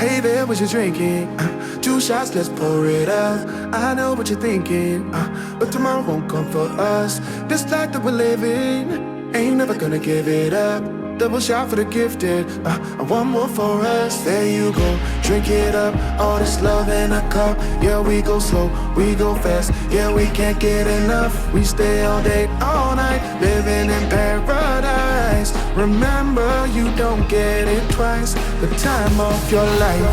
Hey there, what you drinking? 2 shots, let's pour it up. I know what you're thinking, but tomorrow won't come for us. This life that we're living, ain't never gonna give it up. Double shot for the gifted, and one more for us. There you go, drink it up. All this love in a cup. Yeah, we go slow, we go fast. Yeah, we can't get enough. We stay all day, all night, living in paradise. Remember, you don't get it twice. The time of your life.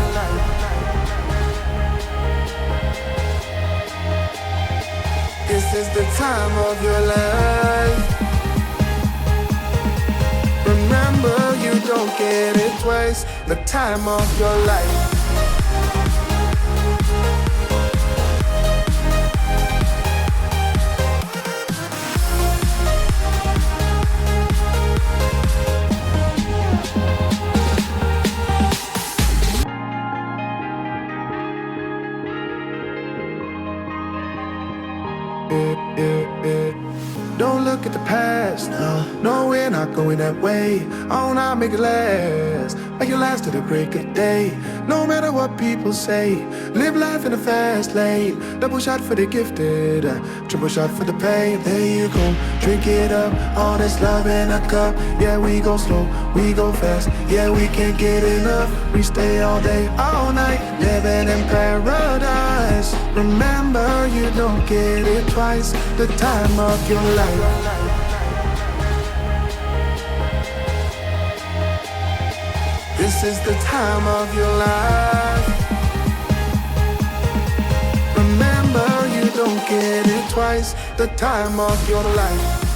This is the time of your life. Remember, you don't get it twice. The time of your life. Don't look at the past, no, we're not going that way. Oh, now make it last, make it last to the break of day. No matter what people say, live life in a fast lane. Double shot for the gifted, triple shot for the pain. There you go, drink it up, all this love in a cup. Yeah, we go slow, we go fast. Yeah, we can't get enough. We stay all day, all night, living in paradise. Remember, you don't get it twice. The time of your life. This is the time of your life. Remember, you don't get it twice. The time of your life.